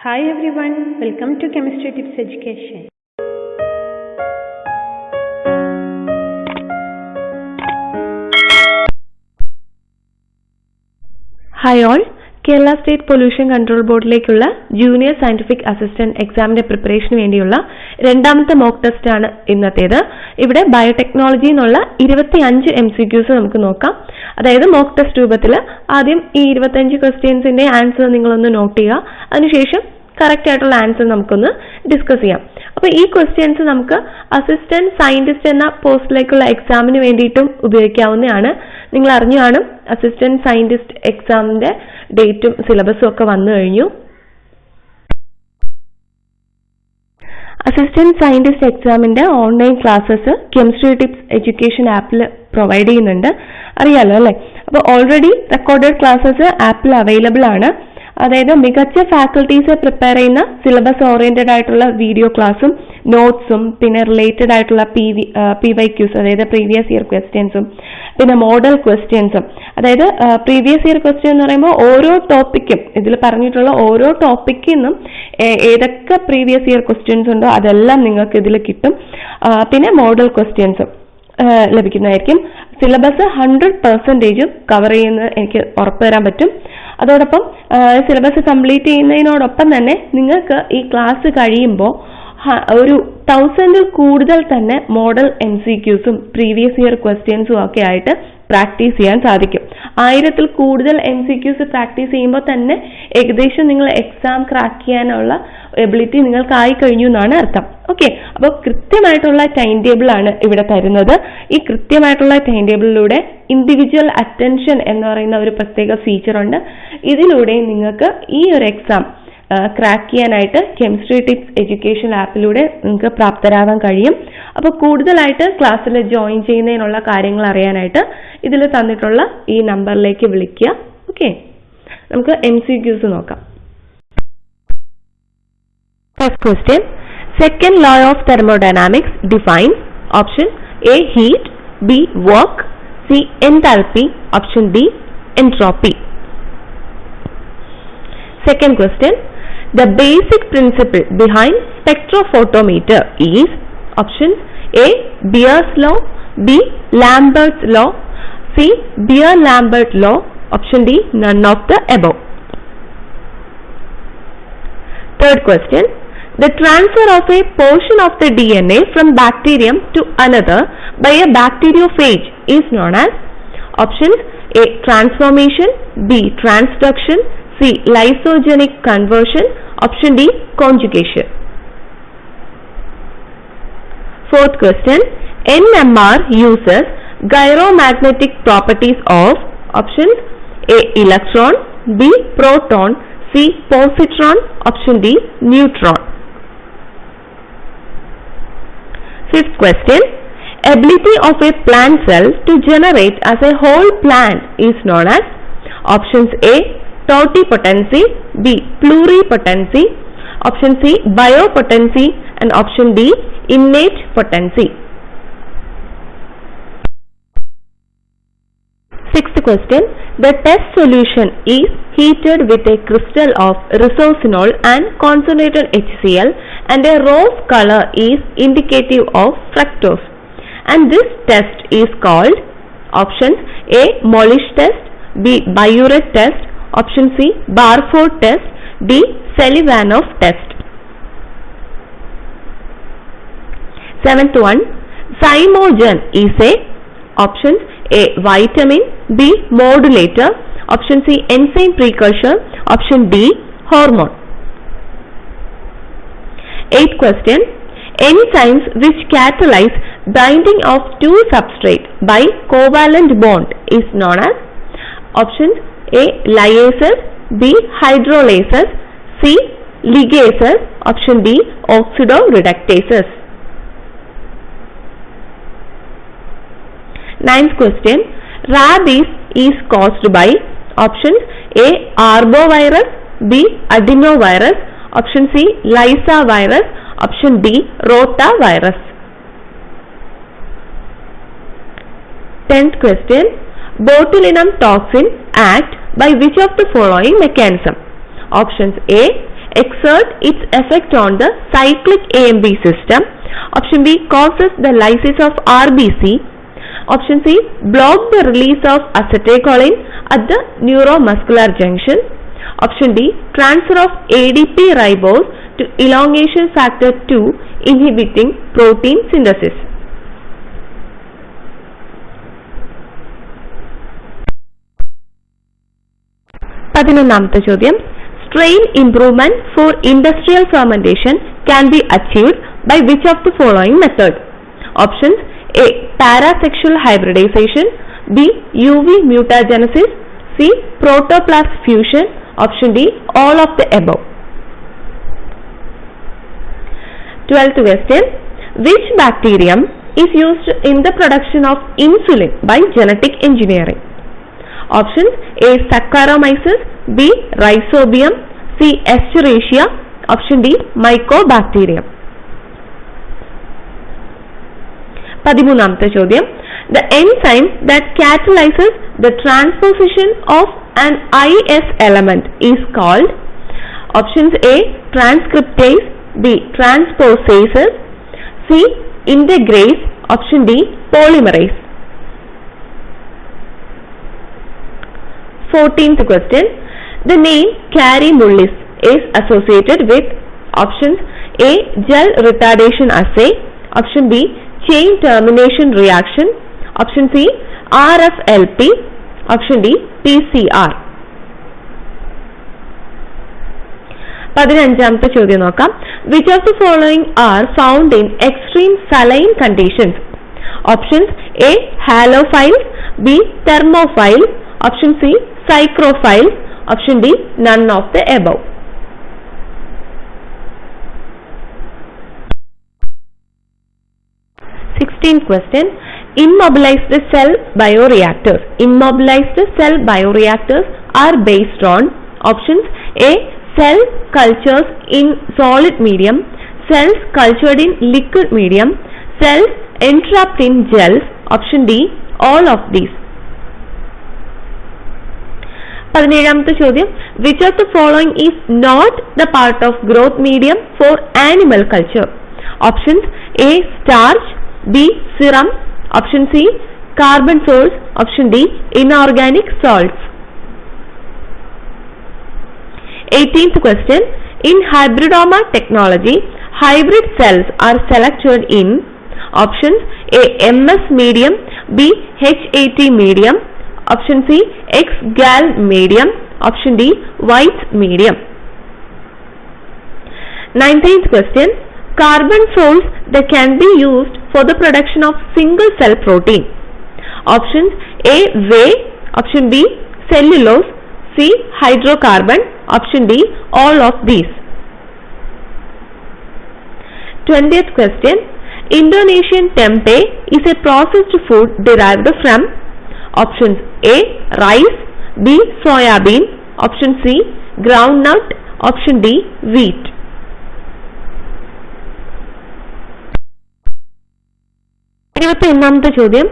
Hi everyone, welcome to Chemistry Tips Education. Hi all, Kerala state pollution control ബോർഡിലേക്കുള്ള junior scientific assistant എക്സാമിന്റെ പ്രിപ്പറേഷന് വേണ്ടിയുള്ള രണ്ടാമത്തെ മോക്ക് ടെസ്റ്റ് ആണ് ഇന്നത്തേത്. ഇവിടെ ബയോടെക്നോളജി എന്നുള്ള 25 MCQs നമുക്ക് നോക്കാം. അതായത് മോക്ക് ടെസ്റ്റ് രൂപത്തിൽ ആദ്യം ഈ 25 ക്വസ്റ്റ്യൻസിന്റെ ആൻസർ നിങ്ങളൊന്ന് നോട്ട് ചെയ്യുക. അതിനുശേഷം കറക്റ്റ് ആയിട്ടുള്ള ആൻസർ നമുക്കൊന്ന് ഡിസ്കസ് ചെയ്യാം. അപ്പോൾ ഈ ക്വസ്റ്റ്യൻസ് നമുക്ക് അസിസ്റ്റന്റ് സയന്റിസ്റ്റ് എന്ന പോസ്റ്റിലേക്കുള്ള എക്സാമിന് വേണ്ടിയിട്ടും ഉപയോഗിക്കാവുന്നതാണ്. നിങ്ങൾ അറിഞ്ഞു കാണും, അസിസ്റ്റന്റ് സയന്റിസ്റ്റ് എക്സാമിന്റെ ഡേറ്റും സിലബസും ഒക്കെ വന്നു കഴിഞ്ഞു. അസിസ്റ്റന്റ് സയന്റിസ്റ്റ് എക്സാമിന്റെ online classes chemistry tips education ആപ്പിൽ പ്രൊവൈഡ് ചെയ്യുന്നുണ്ട്. അറിയാലോ അല്ലേ? അപ്പോൾ ഓൾറെഡി റെക്കോർഡഡ് ക്ലാസ്സസ് ആപ്പിൽ അവൈലബിൾ ആണ്. അതായത് മികച്ച ഫാക്കൽറ്റീസ് പ്രിപ്പയർ ചെയ്യുന്ന സിലബസ് ഓറിയന്റഡ് ആയിട്ടുള്ള വീഡിയോ ക്ലാസ്സും നോട്ട്സും പിന്നെ റിലേറ്റഡ് ആയിട്ടുള്ള PYQs അതായത് പ്രീവിയസ് ഇയർ ക്വസ്റ്റ്യൻസും പിന്നെ മോഡൽ ക്വസ്റ്റ്യൻസും. അതായത് പ്രീവിയസ് ഇയർ ക്വസ്റ്റ്യൻ എന്ന് പറയുമ്പോൾ ഓരോ ടോപ്പിക്കും ഇതിൽ പറഞ്ഞിട്ടുള്ള ഓരോ ടോപ്പിക്കിൽ നിന്നും ഏതൊക്കെ പ്രീവിയസ് ഇയർ ക്വസ്റ്റ്യൻസ് ഉണ്ടോ അതെല്ലാം നിങ്ങൾക്ക് ഇതിൽ കിട്ടും. പിന്നെ മോഡൽ ക്വസ്റ്റ്യൻസും ലഭിക്കുന്നതായിരിക്കും. സിലബസ് 100% കവർ ചെയ്യുന്നത് എനിക്ക് ഉറപ്പുതരാൻ പറ്റും. അതോടൊപ്പം സിലബസ് കംപ്ലീറ്റ് ചെയ്യുന്നതിനോടൊപ്പം തന്നെ നിങ്ങൾക്ക് ഈ ക്ലാസ് കഴിയുമ്പോൾ ഒരു 1000 കൂടുതൽ തന്നെ മോഡൽ MCQസും പ്രീവിയസ് ഇയർ ക്വസ്റ്റ്യൻസും ഒക്കെ ആയിട്ട് പ്രാക്ടീസ് ചെയ്യാൻ സാധിക്കും. 1000 കൂടുതൽ MCQs പ്രാക്ടീസ് ചെയ്യുമ്പോൾ തന്നെ ഏകദേശം നിങ്ങൾ എക്സാം ക്രാക്ക് ചെയ്യാനുള്ള എബിലിറ്റി നിങ്ങൾക്കായി കഴിഞ്ഞു എന്നാണ് അർത്ഥം. ഓക്കെ, അപ്പോൾ കൃത്യമായിട്ടുള്ള ടൈം ടേബിൾ ആണ് ഇവിടെ തരുന്നത്. ഈ കൃത്യമായിട്ടുള്ള ടൈം ടേബിളിലൂടെ ഇൻഡിവിജ്വൽ അറ്റൻഷൻ എന്ന് പറയുന്ന ഒരു പ്രത്യേക ഫീച്ചർ ഉണ്ട്. ഇതിലൂടെ നിങ്ങൾക്ക് ഈ ഒരു എക്സാം ക്രാക്ക് ചെയ്യാനായിട്ട് കെമിസ്ട്രി ടിപ്സ് എഡ്യൂക്കേഷൻ ആപ്പിലൂടെ നിങ്ങൾക്ക് പ്രാപ്തരാകാൻ കഴിയും. അപ്പോൾ കൂടുതലായിട്ട് ക്ലാസ്സിൽ ജോയിൻ ചെയ്യുന്നതിനുള്ള കാര്യങ്ങൾ അറിയാനായിട്ട് ഇതിൽ തന്നിട്ടുള്ള ഈ നമ്പറിലേക്ക് വിളിക്കുക. ഓക്കെ, നമുക്ക് MCQs നോക്കാം. First question, second law of thermodynamics define. Option A heat, B work, C enthalpy, option D entropy. Second question, the basic principle behind spectrophotometer is. Options A Beer's law, B Lambert's law, C Beer-Lambert law, option D none of the above. Third question, the transfer of a portion of the DNA from bacterium to another by a bacteriophage is known as. Options A transformation, B transduction, C lysogenic conversion, option D conjugation. Fourth question, NMR uses gyromagnetic properties of. Options A electron, B proton, C positron, option D neutron. Fifth question, ability of a plant cell to generate as a whole plant is known as. Options A totipotency, B pluripotency, option C biopotency, and option D innate potency. Sixth question, the test solution is heated with a crystal of resorcinol and concentrated HCl, and a rose color is indicative of fructose, and this test is called. Options A Molish test, B Biuret test, option C Barford test, D Selivanov test. Seventh one, zymogen is a. Options A vitamin, B modulator, option C enzyme precursor, option D hormone. Eighth question, enzymes which catalyze binding of two substrates by covalent bond is known as. Options A liases, B hydrolases, C ligases, option D oxidoreductases. Ninth question, rabies is caused by. Options A arbovirus, B adenovirus, option C Lassa virus, option D rotavirus. 10th question, botulinum toxin act by which of the following mechanism? Options A exert its effect on the cyclic AMP system. Option B, causes the lysis of RBC. Option C, block the release of acetylcholine at the neuromuscular junction. Option D, transfer of ADP ribose to elongation factor 2 inhibiting protein synthesis. പതിനൊന്നാമത്തെ ചോദ്യം, strain improvement for industrial fermentation can be achieved by which of the following method? Options: A, parasexual hybridization, B, UV mutagenesis, C, protoplast fusion. Option D, all of the above. 12th question, which bacterium is used in the production of insulin by genetic engineering? Options: A, Saccharomyces, B, Rhizobium, C, Escherichia. Option D, Mycobacterium. 13ാമത്തെ ചോദ്യം, the enzyme that catalyzes the transposition of an IS element is called? Options: A, transcriptase, B, transposases, C, integrase. Option D, polymerase. 14th question, the name Kary-Mullis is associated with? Options: A, gel retardation assay. Option B, chain termination reaction. Option C, RFLP. Option D, PCR. 15ാമത്തെ ചോദ്യം നോക്കാം, which of the following are found in extreme saline conditions? Options: A, halophiles, B, thermophiles. Option C, psychrophiles. Option D, none of the above. 16th question, immobilized cell bioreactors. Immobilized cell bioreactors are based on? Options: A, cell cultures in solid medium, cells cultured in liquid medium, cells entrapped in gels. Option D, all of these. 17ാമത്തെ ചോദ്യം, which of the following is not the part of growth medium for animal culture? Options: A, starch, B, serum. Option C, carbon source. Option D, inorganic salts. 18th question, in hybridoma technology, hybrid cells are selected in? Options: A, MS medium, B, HAT medium. Option C, X-gal medium. Option D, white medium. 19th question, carbon source that can be used for the production of single cell protein. Options: A, whey. Option B, cellulose. C, hydrocarbon. Option D, all of these. 20th question, Indonesian tempeh is a processed food derived from? Options: A, rice, B, soya bean. Option C, groundnut. Option D, wheat. 21ാമത്തെ ചോദ്യം,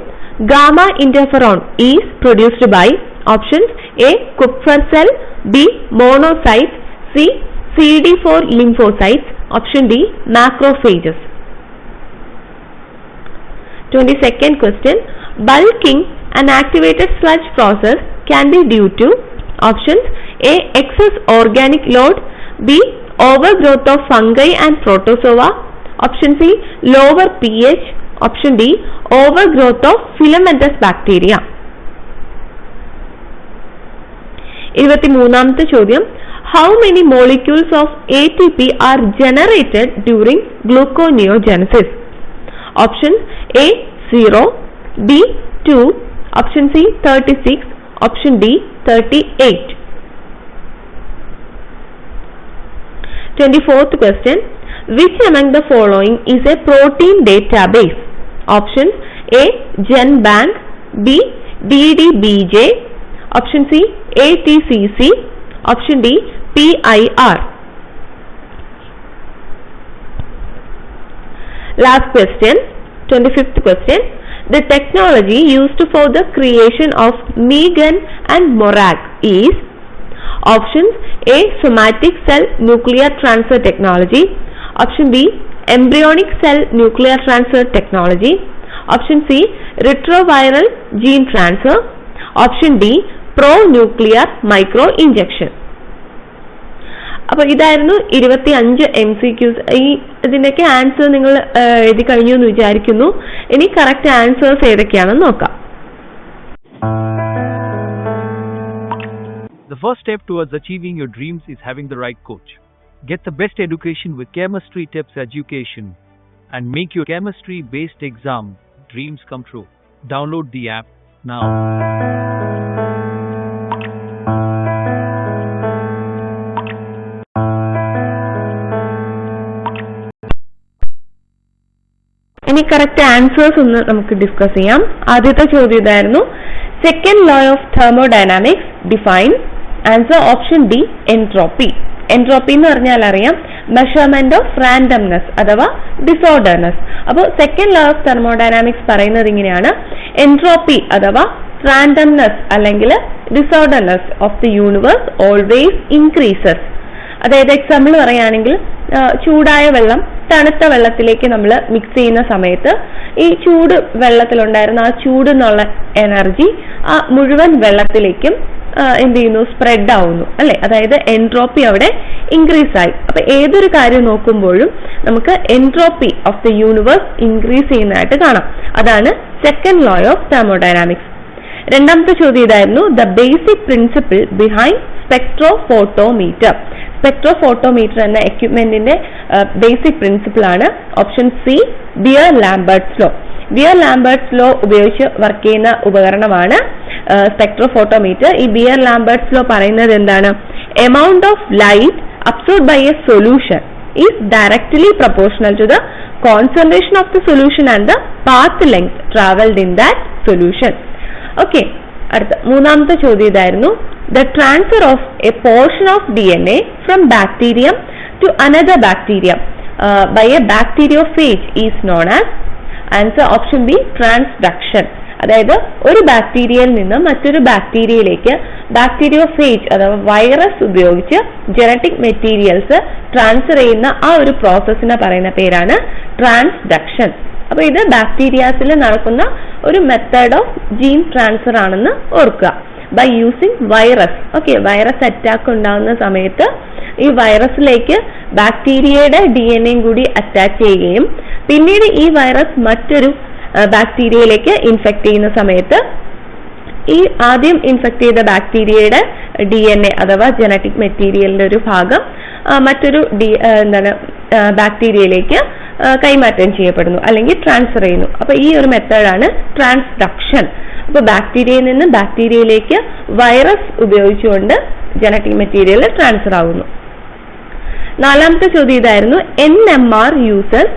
gamma interferon is produced by? Options: A, Kupffer cell, B, monocytes, C, CD4 lymphocytes. Option D, macrophages. 22nd question, bulking an activated sludge process can be due to? Options: A, excess organic load, B, overgrowth of fungi and protozoa. Option C, lower pH. Option D, overgrowth of filamentous bacteria. 23ാമത്തെ ചോദ്യം, how many molecules of ATP are generated during gluconeogenesis? Options: A, 0, B, 2. Option C, 36. Option D, 38. 24th question, which among the following is a protein database? Options: A, GenBank, B, DDBJ. Option C, ATCC. Option D, PIR. Last question, 25th question, the technology used for the creation of Megan and Morag is? Options A. Somatic cell nuclear transfer technology. Option B. Embryonic cell nuclear transfer technology. Option C. Retroviral gene transfer. Option D. Pro-nuclear micro injection. അപ്പോൾ ഇതായിരുന്നു 25 MCQs. ഇതിന്റെയൊക്കെ answer നിങ്ങൾ എഴുതി കഴിഞ്ഞു എന്ന് വിചാരിക്കുന്നു. ഇനി correct answers ഏതൊക്കെയാണെന്ന് നോക്കാം. The first step towards achieving your dreams is having the right coach. Get the best education with Chemistry Tips Education and make your chemistry-based exam dreams come true. Download the app now. ഇനി correct answers ഒന്ന് നമുക്ക് discuss ചെയ്യാം. ആദ്യത്തെ ചോദ്യം ഇതായിരുന്നു, second law of thermodynamics define. Answer option D, entropy. Entropy എന്ന് പറഞ്ഞാൽ അറിയാം, മെഷർമെന്റ് ഓഫ് റാൻഡംനെസ് അഥവാ ഡിസോർഡർനെസ്. അപ്പോൾ സെക്കൻഡ് ലോ ഓഫ് തെർമോഡൈനാമിക്സ് പറയുന്നത് ഇങ്ങനെയാണ്, എൻട്രോപ്പി അഥവാ റാൻഡംനെസ് അല്ലെങ്കിൽ disorderness of the universe always increases. അതായത് എക്സാമ്പിൾ പറയുകയാണെങ്കിൽ, ചൂടായ വെള്ളം തണുത്ത വെള്ളത്തിലേക്ക് നമ്മൾ മിക്സ് ചെയ്യുന്ന സമയത്ത് ഈ ചൂട് വെള്ളത്തിലുണ്ടായിരുന്ന ആ ചൂട് എന്നുള്ള എനർജി ആ മുഴുവൻ വെള്ളത്തിലേക്കും എന്ത് ചെയ്യുന്നു, സ്പ്രെഡ് ആവുന്നു അല്ലെ. അതായത് എൻട്രോപ്പി അവിടെ ഇൻക്രീസ് ആയി. അപ്പൊ ഏതൊരു കാര്യം നോക്കുമ്പോഴും നമുക്ക് entropy of the universe increase ചെയ്യുന്നതായിട്ട് കാണാം. അതാണ് സെക്കൻഡ് ലോ ഓഫ് തെർമോഡൈനാമിക്സ്. രണ്ടാമത്തെ ചോദ്യം ഇതായിരുന്നു, the basic principle behind spectrophotometer. Spectrophotometer എന്ന എക്യുപ്മെന്റിന്റെ ബേസിക് പ്രിൻസിപ്പിൾ ആണ് option C, Beer Lambert's law. Beer Lambert's law ഉപയോഗിച്ച് വർക്ക് ചെയ്യുന്ന ഉപകരണമാണ് സ്പെക്ട്രോഫോട്ടോമീറ്റർ. ഈ ബിയർ ലാംബർട്ട്സ് ലോ പറയുന്നത് എന്താണ്, amount of light absorbed by a solution is directly proportional to the concentration of the solution and the path length travelled in that solution. Okay, അടുത്ത മൂന്നാമത്തെ ചോദ്യം ഇതായിരുന്നു, the transfer of a portion of DNA from bacterium to another bacterium by a bacteriophage is known as. Answer option B, transduction. അതായത് ഒരു ബാക്ടീരിയയിൽ നിന്ന് മറ്റൊരു ബാക്ടീരിയയിലേക്ക് bacteriophage അഥവാ virus ഉപയോഗിച്ച് ജനറ്റിക് മെറ്റീരിയൽസ് ട്രാൻസ്ഫർ ചെയ്യുന്ന ആ ഒരു പ്രോസസ്സിനെ പറയുന്ന പേരാണ് ട്രാൻസ്ഡക്ഷൻ. അപ്പൊ ഇത് ബാക്ടീരിയാസിൽ നടക്കുന്ന ഒരു മെത്തേഡ് ഓഫ് ജീൻ ട്രാൻസ്ഫർ ആണെന്ന് ഓർക്കുക. By using virus. Okay, virus attack ഉണ്ടാകുന്ന സമയത്ത് ഈ വൈറസിലേക്ക് ബാക്ടീരിയയുടെ DNA കൂടി അറ്റാച്ച് ചെയ്യുകയും പിന്നീട് ഈ വൈറസ് മറ്റൊരു ബാക്ടീരിയയിലേക്ക് ഇൻഫെക്ട് ചെയ്യുന്ന സമയത്ത് ഈ ആദ്യം ഇൻഫെക്ട് ചെയ്ത ബാക്ടീരിയയുടെ DNA അഥവാ ജനറ്റിക് മെറ്റീരിയലിന്റെ ഒരു ഭാഗം മറ്റൊരു ബാക്ടീരിയയിലേക്ക് കൈമാറ്റം ചെയ്യപ്പെടുന്നു അല്ലെങ്കിൽ ട്രാൻസ്ഫർ ചെയ്യുന്നു. അപ്പൊ ഈ ഒരു മെത്തേഡാണ് ട്രാൻസ്ഡക്ഷൻ. അപ്പൊ ബാക്ടീരിയയിൽ നിന്ന് ബാക്ടീരിയയിലേക്ക് വൈറസ് ഉപയോഗിച്ചുകൊണ്ട് ജനറ്റിക് മെറ്റീരിയൽ ട്രാൻസ്ഫർ ആകുന്നു. നാലാമത്തെ ചോദ്യം ഇതായിരുന്നു, NMR uses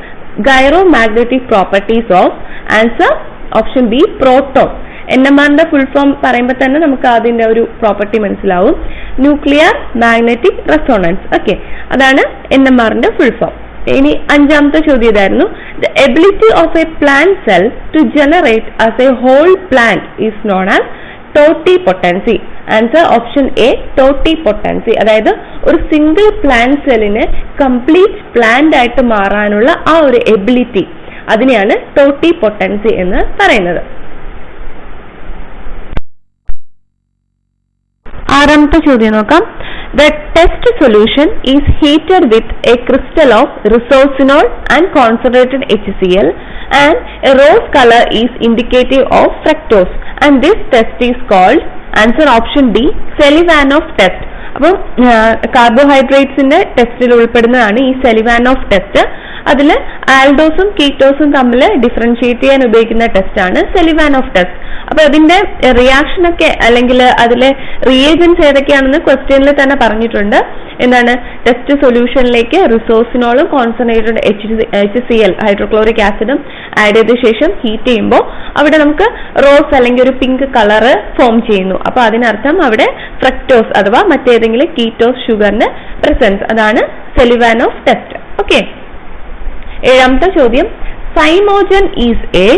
gyromagnetic properties of. Answer option B, proton. NMRന്റെ ഫുൾ ഫോം പറയുമ്പോൾ തന്നെ നമുക്ക് അതിന്റെ ഒരു പ്രോപ്പർട്ടി മനസ്സിലാവും, ന്യൂക്ലിയർ മാഗ്നറ്റിക് റെസൊണൻസ്. ഓക്കെ, അതാണ് NMRന്റെ ഫുൾ ഫോം. ഇനി അഞ്ചാമത്തെ ചോദ്യം ഇതായിരുന്നു, the ability of a plant cell to generate as a whole plant is known as totipotency. Answer option A, totipotency. അതായത് ഒരു സിംഗിൾ പ്ലാന്റ് സെല്ലിന് കംപ്ലീറ്റ് പ്ലാന്റ് ആയിട്ട് മാറാനുള്ള ആ ഒരു എബിലിറ്റി, അതിനെയാണ് ടോട്ടിപൊട്ടൻസി എന്ന് പറയുന്നത്. ആറാമത്തെ ചോദ്യം നോക്കാം. The test solution is heated with a crystal of resorcinol and concentrated HCl, and a rose color is indicative of fructose, and this test is called. Answer option D, Selivanov test. അപ്പം കാർബോഹൈഡ്രേറ്റ്സിന്റെ ടെസ്റ്റിൽ ഉൾപ്പെടുന്നതാണ് ഈ സെലിവാനോഫ് test. അതിൽ ആൽഡോസും കീറ്റോസും തമ്മിൽ differentiate ചെയ്യാൻ ഉപയോഗിക്കുന്ന ടെസ്റ്റാണ് സെലിവാനോഫ് test. അപ്പൊ അതിന്റെ റിയാക്ഷൻ ഒക്കെ അല്ലെങ്കിൽ അതിലെ റിയേജൻസ് ഏതൊക്കെയാണെന്ന് ക്വസ്റ്റ്യനിൽ തന്നെ പറഞ്ഞിട്ടുണ്ട്. എന്താണ്, ടെസ്റ്റ് സൊല്യൂഷനിലേക്ക് റിസോസിനോളും കോൺസെൻട്രേറ്റഡ് HCl ഹൈഡ്രോക്ലോറിക് ആസിഡും ആഡ് ചെയ്ത ശേഷം ഹീറ്റ് ചെയ്യുമ്പോൾ അവിടെ നമുക്ക് റോസ് അല്ലെങ്കിൽ ഒരു പിങ്ക് കളറ് ഫോം ചെയ്യുന്നു. അപ്പൊ അതിനർത്ഥം അവിടെ ഫ്രക്ടോസ് അഥവാ മറ്റേതെങ്കിലും കീറ്റോസ് ഷുഗറിന്റെ പ്രസൻസ്, അതാണ് സെലിവാനോഫ് ടെസ്റ്റ്. ഓക്കെ, ഏഴാമത്തെ ചോദ്യം, zymogen is a.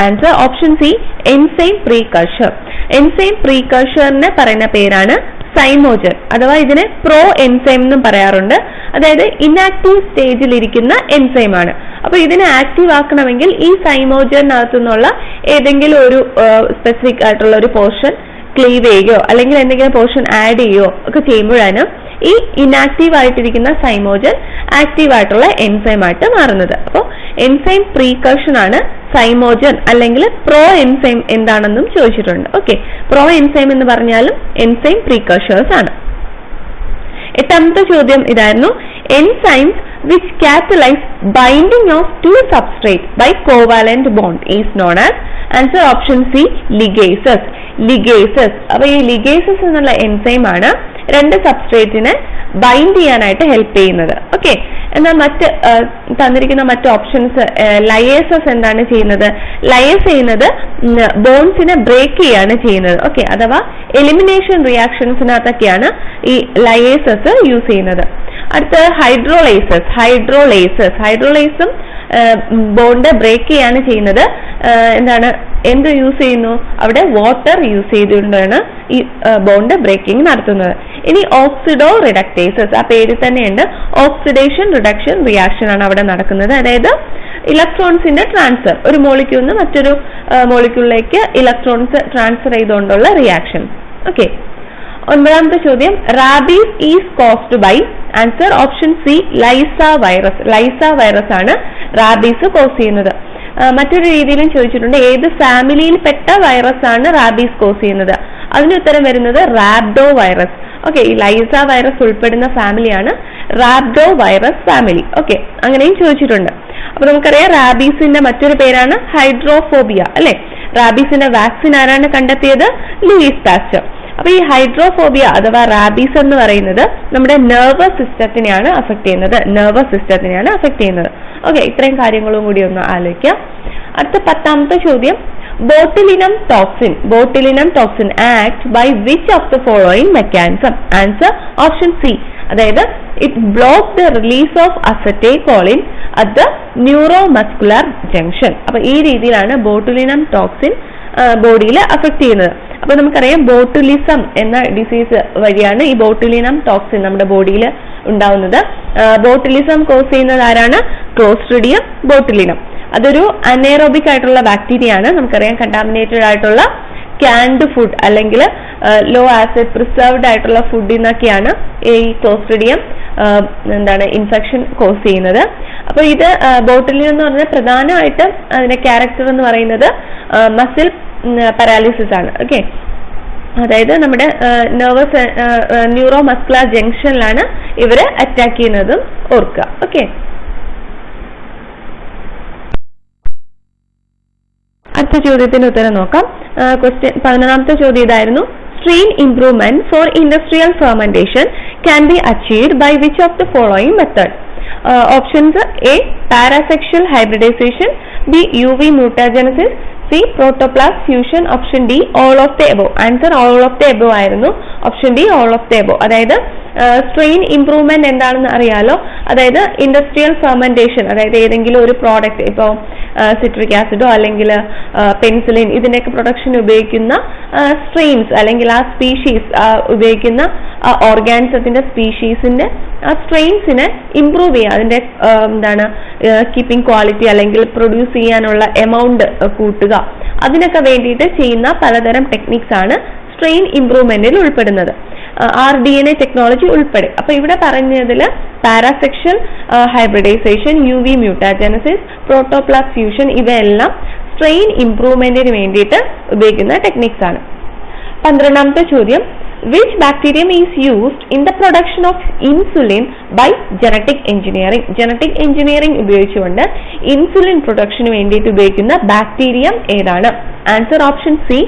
Answer option C, enzyme precursor. Enzyme പ്രീകർഷറിനെ പറയുന്ന പേരാണ് സൈമോജൻ അഥവാ ഇതിനെ പ്രോ എൻസൈം എന്നും പറയാറുണ്ട്. അതായത് ഇൻആക്റ്റീവ് സ്റ്റേജിൽ ഇരിക്കുന്ന എൻസൈം ആണ്. അപ്പൊ ഇതിനെ ആക്റ്റീവ് ആക്കണമെങ്കിൽ ഈ സൈമോജനകത്തു നിന്നുള്ള ഏതെങ്കിലും ഒരു സ്പെസിഫിക് ആയിട്ടുള്ള ഒരു പോർഷൻ ക്ലീവ് ചെയ്യുകയോ അല്ലെങ്കിൽ എന്തെങ്കിലും പോർഷൻ ആഡ് ചെയ്യുകയോ ഒക്കെ ചെയ്യുമ്പോഴാണ് ഈ ഇൻആക്റ്റീവ് ആയിട്ടിരിക്കുന്ന സൈമോജൻ ആക്റ്റീവ് ആയിട്ടുള്ള എൻസൈം ആയിട്ട് മാറുന്നത്. അപ്പോൾ എൻസൈം പ്രീകർഷൻ ആണ് സൈമോജൻ അല്ലെങ്കിൽ പ്രോ എൻസൈം എന്താണെന്നും ചോദിച്ചിട്ടുണ്ട്. ഓക്കെ, പ്രോ എൻസൈം എന്ന് പറഞ്ഞാലും എൻസൈം പ്രീകർഷേഴ്സ് ആണ്. എട്ടാമത്തെ ചോദ്യം ഇതായിരുന്നു, enzymes which catalyze binding of two substrates by covalent bond is known as, answer option C, ligases. അപ്പോൾ ഈ ligases എന്നുള്ള എൻസൈം ആണ് രണ്ട് സബ്സ്ട്രേറ്റിനെ ബൈൻഡ് ചെയ്യാനായിട്ട് ഹെൽപ്പ് ചെയ്യുന്നത്. ഓക്കെ, എന്നാൽ മറ്റ് തന്നിരിക്കുന്ന മറ്റ് ഓപ്ഷൻസ് ലയേസസ് എന്താണ് ചെയ്യുന്നത്? ലയേസ് ചെയ്യുന്നത് ബോൺസിനെ ബ്രേക്ക് ചെയ്യാണ് ചെയ്യുന്നത്. ഓക്കെ, അഥവാ എലിമിനേഷൻ റിയാക്ഷൻസിനകത്തൊക്കെയാണ് ഈ ലയേസസ് യൂസ് ചെയ്യുന്നത്. അടുത്ത ഹൈഡ്രോളേസും ബോണ്ട് ബ്രേക്ക് ചെയ്യാണ് ചെയ്യുന്നത്. എന്ത് യൂസ് ചെയ്യുന്നു? അവിടെ വാട്ടർ യൂസ് ചെയ്തുകൊണ്ടാണ് ഈ ബോണ്ട് ബ്രേക്കിംഗ് നടത്തുന്നത്. ഇനി ഓക്സിഡോ റിഡക്ടേസസ്, ആ പേരിൽ തന്നെയുണ്ട്, ഓക്സിഡേഷൻ റിഡക്ഷൻ റിയാക്ഷൻ ആണ് അവിടെ നടക്കുന്നത്. അതായത് ഇലക്ട്രോൺസിന്റെ ട്രാൻസ്ഫർ, ഒരു മോളിക്യൂളിൽ നിന്ന് മറ്റൊരു മോളിക്യൂളിലേക്ക് ഇലക്ട്രോൺസ് ട്രാൻസ്ഫർ ചെയ്തുകൊണ്ടുള്ള റിയാക്ഷൻ. ഓക്കെ, ഒൻപതാമത്തെ ചോദ്യം, rabies is caused by, answer option C, lyssa virus ആണ് റാബീസ് കോസ് ചെയ്യുന്നത്. മറ്റൊരു രീതിയിലും ചോദിച്ചിട്ടുണ്ട്, ഏത് ഫാമിലിയിൽപ്പെട്ട വൈറസ് ആണ് റാബീസ് കോസ് ചെയ്യുന്നത്? അതിന് ഉത്തരം വരുന്നത് റാബ്ഡോ വൈറസ്. ഓക്കെ, ഈ ലൈസ വൈറസ് ഉൾപ്പെടുന്ന ഫാമിലിയാണ് റാബ്ഡോ വൈറസ് ഫാമിലി. ഓക്കെ, അങ്ങനെയും ചോദിച്ചിട്ടുണ്ട്. അപ്പൊ നമുക്കറിയാം റാബീസിന്റെ മറ്റൊരു പേരാണ് ഹൈഡ്രോഫോബിയ അല്ലെ. റാബീസിന്റെ വാക്സിൻ ആരാണ് കണ്ടെത്തിയത്? Louis Pasteur. അപ്പൊ ഈ ഹൈഡ്രോഫോബിയ അഥവാ റാബീസ് എന്ന് പറയുന്നത് നമ്മുടെ നെർവസ് സിസ്റ്റത്തിനെയാണ് അഫക്ട് ചെയ്യുന്നത്. ഓക്കെ, ഇത്രയും കാര്യങ്ങളും കൂടി ഒന്ന് ആലോചിക്കാം. അടുത്ത 10ാമത്തെ ചോദ്യം, botulinum toxin act by which of the following mechanism? Answer option C, അതായത് it block the release of acetylcholine at the neuromuscular junction. അപ്പൊ ഈ രീതിയിലാണ് ബോട്ടുലിനം ടോക്സിൻ ബോഡിയിൽ അഫക്ട് ചെയ്യുന്നത്. അപ്പൊ നമുക്കറിയാം ബോട്ടുലിസം എന്ന ഡിസീസ് വഴിയാണ് ഈ ബോട്ടുലിനം ടോക്സിൻ നമ്മുടെ ബോഡിയിൽ ഉണ്ടാവുന്നത്. ബോട്ടുലിസം കോസ് ചെയ്യുന്നത് ആരാണ്? Clostridium botulinum. അതൊരു അനേറോബിക് ആയിട്ടുള്ള ബാക്ടീരിയ ആണ്. നമുക്കറിയാം കണ്ടാമിനേറ്റഡ് ആയിട്ടുള്ള ക്യാൻഡ് ഫുഡ് അല്ലെങ്കിൽ ലോ ആസിഡ് പ്രിസർവ്ഡ് ആയിട്ടുള്ള ഫുഡിൽ നിന്നൊക്കെയാണ് ഈ ക്ലോസ്ട്രിഡിയം ഇൻഫെക്ഷൻ കോസ് ചെയ്യുന്നത്. അപ്പൊ ഇത് ബോട്ടുലിനം എന്ന് പറഞ്ഞാൽ പ്രധാനമായിട്ടും അതിന്റെ ക്യാരക്ടർ എന്ന് പറയുന്നത് മസിൽ പാരാലിസിസ് ആണ്. ഓക്കെ, അതായത് നമ്മുടെ ന്യൂറോമസ്കുലർ ജംഗ്ഷനിലാണ് ഇവര് അറ്റാക്ക് ചെയ്യുന്നതും ഓർക്കുക. ഓക്കെ, അടുത്ത ചോദ്യത്തിന് ഉത്തരം നോക്കാം. 11ാമത്തെ ചോദ്യം ഇതായിരുന്നു, strain improvement for industrial fermentation can be achieved by which of the following method? Options A, parasexual hybridization, B, UV mutagenesis, C, protoplasm fusion, option D, all of the above. Answer all of the above ആയിരുന്നു. Option D, all of the above. അതായത് strain improvement എന്താണെന്ന് അറിയാലോ. അതായത് industrial fermentation, അതായത് ഏതെങ്കിലും ഒരു product, ഇപ്പോൾ citric ആസിഡോ അല്ലെങ്കിൽ പെൻസിലിൻ, ഇതിന്റെയൊക്കെ പ്രൊഡക്ഷൻ ഉപയോഗിക്കുന്ന സ്ട്രെയിൻസ് അല്ലെങ്കിൽ ആ സ്പീഷീസ് ഉപയോഗിക്കുന്ന ഓർഗാനിസത്തിന്റെ സ്പീഷീസിന്റെ ആ സ്ട്രെയിൻസിനെ ഇംപ്രൂവ് ചെയ്യുക, അതിന്റെ കീപ്പിംഗ് ക്വാളിറ്റി അല്ലെങ്കിൽ പ്രൊഡ്യൂസ് ചെയ്യാനുള്ള എമൗണ്ട് കൂട്ടുക, അതിനൊക്കെ വേണ്ടിയിട്ട് ചെയ്യുന്ന പലതരം ടെക്നിക്സ് ആണ് സ്ട്രെയിൻ ഇംപ്രൂവ്മെന്റിൽ ഉൾപ്പെടുന്നത്. RDNA ടെക്നോളജി ഉൾപ്പെടെ. അപ്പൊ ഇവിടെ പറഞ്ഞതിൽ പാരാസെക്ഷൽ ഹൈബ്രിഡൈസേഷൻ, UV മ്യൂട്ടാജനസിസ്, പ്രോട്ടോപ്ലാസ്റ്റ് ഫ്യൂഷൻ ഇവയെല്ലാം സ്ട്രെയിൻ ഇംപ്രൂവ്മെന്റിന് വേണ്ടിയിട്ട് ഉപയോഗിക്കുന്ന ടെക്നിക്സ് ആണ്. 12ാമത്തെ ചോദ്യം, which bacterium is used in the production of insulin by genetic engineering ഉപയോഗിച്ചുകൊണ്ട് ഇൻസുലിൻ പ്രൊഡക്ഷന് വേണ്ടിയിട്ട് ഉപയോഗിക്കുന്ന ബാക്ടീരിയം ഏതാണ്? ആൻസർ ഓപ്ഷൻ സി,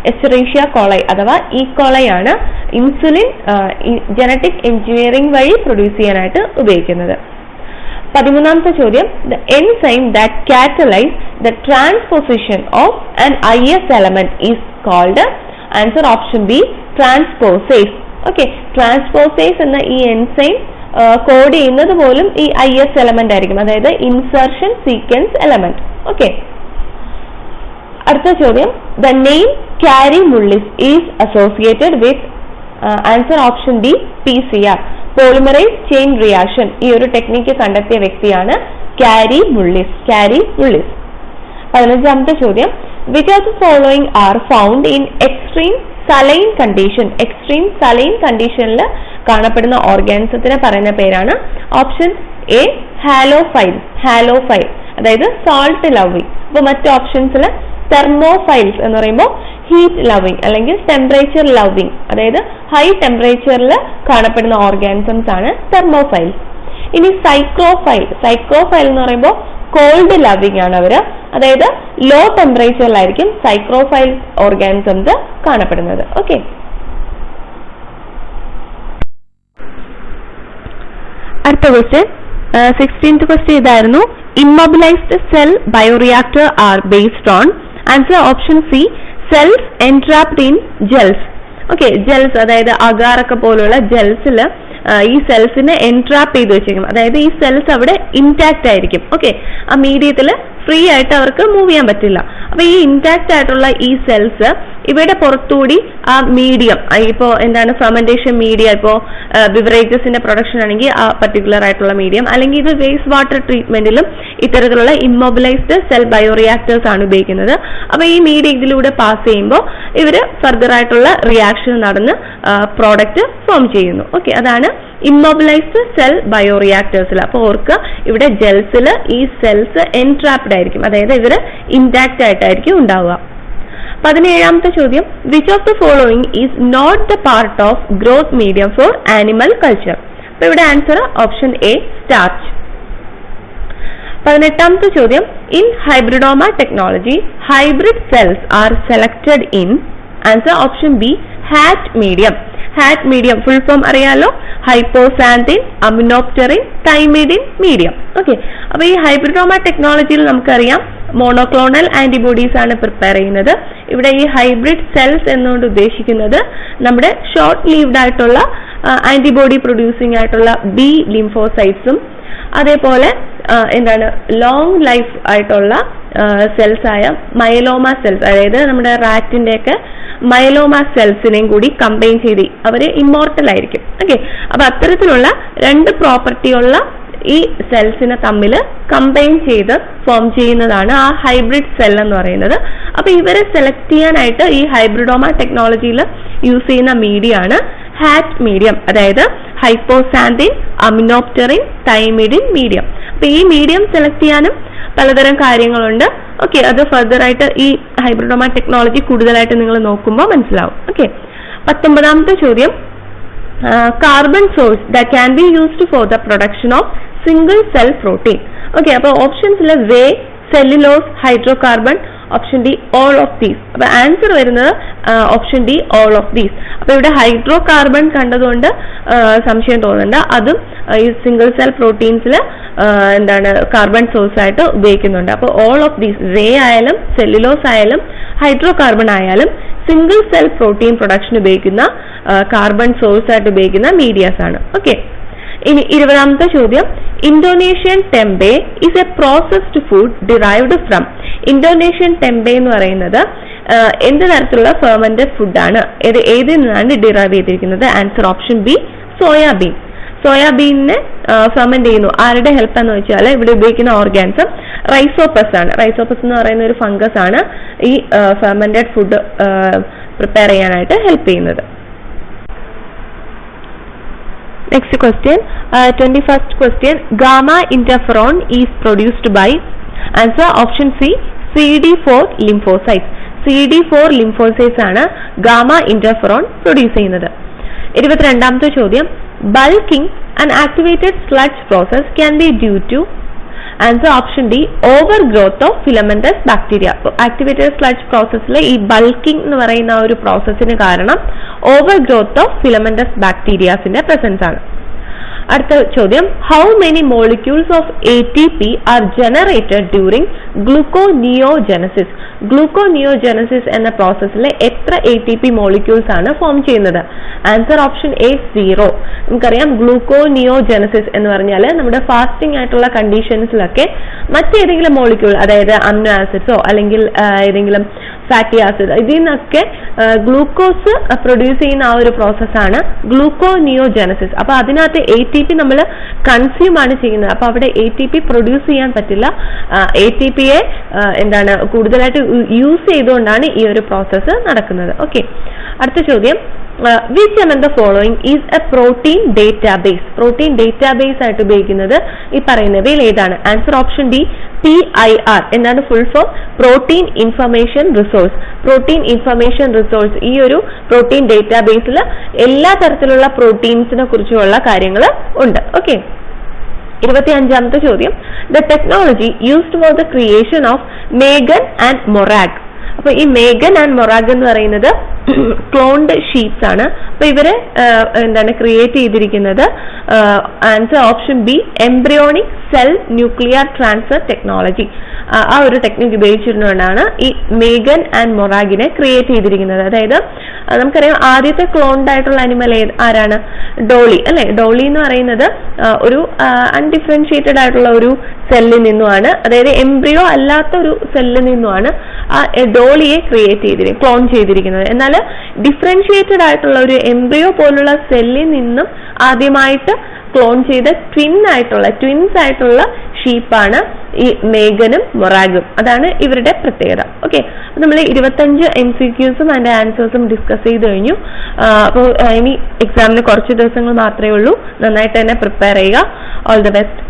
എസ്റ്ററേഷ്യ കോളൈ അഥവാ ഈ കോളയാണ് ഇൻസുലിൻ ജനറ്റിക് എഞ്ചിനീയറിംഗ് വഴി പ്രൊഡ്യൂസ് ചെയ്യാനായിട്ട് ഉപയോഗിക്കുന്നത്. 13ാമത്തെ ചോദ്യം, the enzyme that catalyze the transposition of an IS element is called, answer option B, ട്രാൻസ്പോസേസ്. Okay, ട്രാൻസ്പോസേസ് എന്ന ഈ എൻസൈം കോഡ് ചെയ്യുന്നത് പോലും ഈ IS എലമെന്റ് ആയിരിക്കും, അതായത് ഇൻസർഷൻ സീക്വൻസ് എലമെന്റ്. ഓക്കെ, അടുത്ത ചോദ്യം, the name Carrie Mullis is associated with answer option D PCR, polymerase chain reaction. ഈ ഒരു ടെക്നിക്ക് കണ്ടെത്തിയ വ്യക്തിയാണ് കാരി മുള്ളിസ്. 15ാമത്തെ ചോദ്യം, which of the following are found in extreme saline condition. Extreme saline കണ്ടീഷനിൽ കാണപ്പെടുന്ന ഓർഗാനിസത്തിന് പറയുന്ന പേരാണ് ഓപ്ഷൻ എ ഹാലോഫൈൽ. അതായത് സോൾട്ട് ലവിങ്. അപ്പൊ മറ്റ് ഓപ്ഷൻസിൽ തെർമോഫൈൽസ് എന്ന് പറയുമ്പോൾ ഹീറ്റ് ലവിങ് അല്ലെങ്കിൽ ടെമ്പറേച്ചർ ലവിങ്, അതായത് ഹൈ ടെമ്പറേച്ചറിൽ കാണപ്പെടുന്ന ഓർഗാനിസംസ് ആണ് തെർമോഫൈൽസ്. ഇനി സൈക്രോഫൈൽ എന്ന് പറയുമ്പോൾ കോൾഡ് ലവിങ് ആണ് അവര്, അതായത് ലോ ടെമ്പറേച്ചറിലായിരിക്കും സൈക്രോഫൈൽ ഓർഗാനിസംസ് കാണപ്പെടുന്നത്. ഓക്കെ, അടുത്ത ക്വസ്റ്റ്യൻ 16th ക്വസ്റ്റ്യൻ ഇതായിരുന്നു. Immobilized cell bioreactor are based on answer option C cells entrapped in gels. Okay, gels അതായത് അഗാറൊക്കെ പോലുള്ള ജെൽസിൽ ഈ സെൽസിനെ എൻട്രാപ്പ് ചെയ്ത് വെച്ചേക്കും. അതായത് ഈ സെൽസ് അവിടെ ഇൻടാക്ട് ആയിരിക്കും. ഓക്കെ, ആ മീഡിയത്തിൽ ഫ്രീ ആയിട്ട് അവർക്ക് മൂവ് ചെയ്യാൻ പറ്റില്ല. അപ്പൊ ഈ ഇൻടാക്ട് ആയിട്ടുള്ള ഈ സെൽസ് ഇവയുടെ പുറത്തുകൂടി ആ മീഡിയം, ഇപ്പോ എന്താണ് ഫെർമെന്റേഷൻ മീഡിയ, ഇപ്പോ ബിവറേജസിന്റെ പ്രൊഡക്ഷൻ ആണെങ്കിൽ ആ പർട്ടിക്കുലർ ആയിട്ടുള്ള മീഡിയം, അല്ലെങ്കിൽ ഇത് വേസ്റ്റ് വാട്ടർ ട്രീറ്റ്മെന്റിലും ഇത്തരത്തിലുള്ള ഇമ്മൊബിലൈസ്ഡ് സെൽ ബയോറിയാക്ടേഴ്സ് ആണ് ഉപയോഗിക്കുന്നത്. അപ്പൊ ഈ മീഡിയ ഇതിലൂടെ പാസ് ചെയ്യുമ്പോൾ ഇവര് ഫർദർ ആയിട്ടുള്ള റിയാക്ഷൻ നടന്ന് പ്രോഡക്റ്റ് ഫോം ചെയ്യുന്നു. ഓക്കെ, അതാണ് ഇമ്മൊബിലൈസ്ഡ് സെൽ ബയോറിയാക്ടേഴ്സിൽ. അപ്പൊ ഓർക്ക് ഇവിടെ ജെൽസിൽ ഈ സെൽസ് എൻട്രാപ്ഡ് ആയിരിക്കും, അതായത് ഇവര് ഇൻടാക്ട് ആയിട്ടായിരിക്കും ഉണ്ടാവുക. 17ാമത്തെ ചോദ്യം, which of the following is not the part of growth medium for animal culture. അപ്പൊ ഇവിടെ ആൻസർ ഓപ്ഷൻ എ സ്റ്റാർച്ച്. 18ാമത്തെ ചോദ്യം, in hybridoma technology hybrid cells are selected in answer option B HAT medium. HAT medium full form അറിയാലോ, hypoxanthine aminopterin thymidine medium. Okay, അപ്പൊ ഈ hybridoma ടെക്നോളജിയിൽ നമുക്കറിയാം monoclonal antibodies ആണ് പ്രിപ്പയർ ചെയ്യുന്നത്. ഇവിടെ ഈ ഹൈബ്രിഡ് സെൽസ് എന്നുകൊണ്ട് ഉദ്ദേശിക്കുന്നത് നമ്മുടെ ഷോർട്ട് ലീവ്ഡ് ആയിട്ടുള്ള ആന്റിബോഡി പ്രൊഡ്യൂസിംഗ് ആയിട്ടുള്ള ബി ലിംഫോസൈറ്റ്സും അതേപോലെ എന്താണ് ലോങ് ലൈഫ് ആയിട്ടുള്ള സെൽസ് ആയ മയലോമ സെൽസ്, അതായത് നമ്മുടെ റാറ്റിന്റെ ഒക്കെ മയലോമ സെൽസിനെയും കൂടി കമ്പൈൻ ചെയ്ത് അവര് ഇമ്മോർട്ടൽ ആയിരിക്കും. ഓക്കെ, അപ്പൊ അത്തരത്തിലുള്ള രണ്ട് പ്രോപ്പർട്ടിയുള്ള ഈ സെൽസിനെ തമ്മിൽ കമ്പൈൻ ചെയ്ത് ഫോം ചെയ്യുന്നതാണ് ആ ഹൈബ്രിഡ് സെൽ എന്ന് പറയുന്നത്. അപ്പൊ ഇവരെ സെലക്ട് ചെയ്യാനായിട്ട് ഈ ഹൈബ്രിഡോമ ടെക്നോളജിയിൽ യൂസ് ചെയ്യുന്ന മീഡിയ ആണ് ഹാറ്റ് മീഡിയം, അതായത് ഹൈപ്പോസാന്തിൻ അമിനോപ്റ്ററിൻ തൈമിഡിൻ മീഡിയം. അപ്പൊ ഈ മീഡിയം സെലക്ട് ചെയ്യാനും പലതരം കാര്യങ്ങളുണ്ട്. ഓക്കെ, അത് ഫർദർ ആയിട്ട് ഈ ഹൈബ്രിഡോമ ടെക്നോളജി കൂടുതലായിട്ട് നിങ്ങൾ നോക്കുമ്പോൾ മനസ്സിലാവും. ഓക്കെ, 19ാമത്തെ ചോദ്യം, carbon source that can be used for the production of single cell protein. Okay, അപ്പൊ ഓപ്ഷൻസിൽ whey, cellulose, hydrocarbon, option D all of these. അപ്പൊ ആൻസർ വരുന്നത് option D all of these. അപ്പൊ ഇവിടെ ഹൈഡ്രോ കാർബൺ കണ്ടതുകൊണ്ട് സംശയം തോന്നണ്ട, അതും ഈ സിംഗിൾ സെൽ പ്രോട്ടീൻസിൽ എന്താണ് കാർബൺ സോഴ്സ് ആയിട്ട് ഉപയോഗിക്കുന്നുണ്ട്. അപ്പൊ ഓൾ ഓഫ് ദീസ്, വേ ആയാലും സെല്ലുലോസ് ആയാലും ഹൈഡ്രോ കാർബൺ ആയാലും സിംഗിൾ സെൽ പ്രോട്ടീൻ പ്രൊഡക്ഷൻ ഉപയോഗിക്കുന്ന കാർബൺ സോഴ്സ് ആയിട്ട് ഉപയോഗിക്കുന്ന മീഡിയാസ് ആണ്. ഓക്കെ, ഇനി 20ാമത്തെ ചോദ്യം, Indonesian tempeh is A processed food derived from. Indonesian tempeh എന്ന് പറയുന്നത് എന്ത് തരത്തിലുള്ള ഫെർമെന്റഡ് ഫുഡാണ്, ഏതിൽ നിന്നാണ് ഡിറൈവ് ചെയ്തിരിക്കുന്നത്? Answer option B soybean. സോയാബീനിനെ ഫെർമെന്റ് ചെയ്യുന്നു. ആരുടെ ഹെൽപ്പ് എന്ന് വെച്ചാൽ ഇവിടെ ഉപയോഗിക്കുന്ന ഓർഗാനിസം റൈസോപ്പസ് ആണ്. റൈസോപ്പസ് എന്ന് പറയുന്ന ഒരു ഫംഗസ് ആണ് ഈ ഫെർമെന്റഡ് ഫുഡ് പ്രിപ്പയർ ചെയ്യാനായിട്ട് ഹെൽപ്പ് ചെയ്യുന്നത്. Next question, 21st question, gamma interferon is produced by answer option C CD4 lymphocytes. CD4 lymphocytes ആണ് ഗാമ ഇന്റർഫെറോൺ പ്രൊഡ്യൂസ് ചെയ്യുന്നത്. 22ാമത്തെ ചോദ്യം, bulking and activated sludge process can be due to answer option D over growth of filamentous bacteria. Activated sludge പ്രോസസ്സിലെ ഈ bulking എന്ന് പറയുന്ന ഒരു പ്രോസസ്സിന് കാരണം ഓവർ ഗ്രോത്ത് ഓഫ് ഫിലമെന്റസ് ബാക്ടീരിയാസിന്റെ പ്രസൻസ് ആണ്. അടുത്ത ചോദ്യം, how many molecules of ATP are generated during gluconeogenesis. Gluconeogenesis എന്ന പ്രോസസ്സിൽ എത്ര ATP മോളിക്യൂൾസ് ആണ് ഫോം ചെയ്യുന്നത്? Answer option A 0. നമുക്കറിയാം ഗ്ലൂക്കോനിയോജനസിസ് എന്ന് പറഞ്ഞാൽ നമ്മുടെ ഫാസ്റ്റിംഗ് ആയിട്ടുള്ള കണ്ടീഷൻസിലൊക്കെ മറ്റേതെങ്കിലും മോളിക്യൂൾ, അതായത് അമിനോ ആസിഡ്സോ അല്ലെങ്കിൽ ഏതെങ്കിലും ഫാറ്റി ആസിഡ്, ഇതിൽ നിന്നൊക്കെ ഗ്ലൂക്കോസ് പ്രൊഡ്യൂസ് ചെയ്യുന്ന ആ ഒരു പ്രോസസ്സാണ് ഗ്ലൂക്കോനിയോജനസിസ്. അപ്പൊ അതിനകത്ത് ATP നമ്മൾ കൺസ്യൂം ആണ് ചെയ്യുന്നത്. അപ്പൊ അവിടെ ATP പ്രൊഡ്യൂസ് ചെയ്യാൻ പറ്റില്ല. ATPയെ എന്താണ് കൂടുതലായിട്ട് യൂസ് ചെയ്തുകൊണ്ടാണ് ഈ ഒരു പ്രോസസ്സ് നടക്കുന്നത്. ഓക്കെ, അടുത്ത ചോദ്യം, which among the following is a protein database? Protein database ആയിട്ട് ഉപയോഗിക്കുന്നത് ഈ പറയുന്നവയിൽ ഏതാണ്? Answer option D PIR. എന്താണ് full form? Protein information resource. Protein information resource ഈ ഒരു പ്രോട്ടീൻ ഡേറ്റാബേസിൽ എല്ലാ തരത്തിലുള്ള പ്രോട്ടീൻസിനെ കുറിച്ചുള്ള കാര്യങ്ങൾ ഉണ്ട്. ഓക്കെ, 25ാമത്തെ ചോദ്യം, the technology used for the creation of Megan and Morag. അപ്പൊ ഈ മേഗൻ ആൻഡ് മൊറാഗ് എന്ന് പറയുന്നത് ക്ലോൺഡ് ഷീപ്സ് ആണ്. അപ്പൊ ഇവരെ എന്താണ് ക്രിയേറ്റ് ചെയ്തിരിക്കുന്നത്? Answer option B embryonic cell nuclear transfer technology. ആ ഒരു ടെക്നിക് ഉപയോഗിച്ചിട്ടുകൊണ്ടാണ് ഈ മേഗൻ ആൻഡ് മൊറാഗിനെ ക്രിയേറ്റ് ചെയ്തിരിക്കുന്നത്. അതായത് നമുക്കറിയാം ആദ്യത്തെ ക്ലോൺഡ് ആയിട്ടുള്ള അനിമൽ ആരാണ്? ഡോളി അല്ലെ. ഡോളി എന്ന് പറയുന്നത് ഒരു അൺഡിഫറൻഷിയേറ്റഡ് ആയിട്ടുള്ള ഒരു സെല്ലിൽ നിന്നുമാണ്, അതായത് എംബ്രിയോ അല്ലാത്ത ഒരു സെല്ലിൽ നിന്നുമാണ് ആ ഡോളിയെ ക്ലോൺ ചെയ്തിരിക്കുന്നത്. എന്നാൽ ഡിഫറൻഷിയേറ്റഡ് ആയിട്ടുള്ള ഒരു എംബ്രിയോ പോലുള്ള സെല്ലിൽ നിന്നും ആദ്യമായിട്ട് ക്ലോൺ ചെയ്ത ട്വിൻസ് ആയിട്ടുള്ള ഷീപ്പാണ് ഈ മേഗനും മൊറാഗും. അതാണ് ഇവരുടെ പ്രത്യേകത. ഓക്കെ, അപ്പൊ നമ്മൾ 25 MCQസും അതിന്റെ ആൻസേഴ്സും ഡിസ്കസ് ചെയ്ത് കഴിഞ്ഞു. അപ്പോൾ ഇനി എക്സാമിന് കുറച്ച് ദിവസങ്ങൾ മാത്രമേ ഉള്ളൂ. നന്നായിട്ട് തന്നെ പ്രിപ്പയർ ചെയ്യുക. All the best.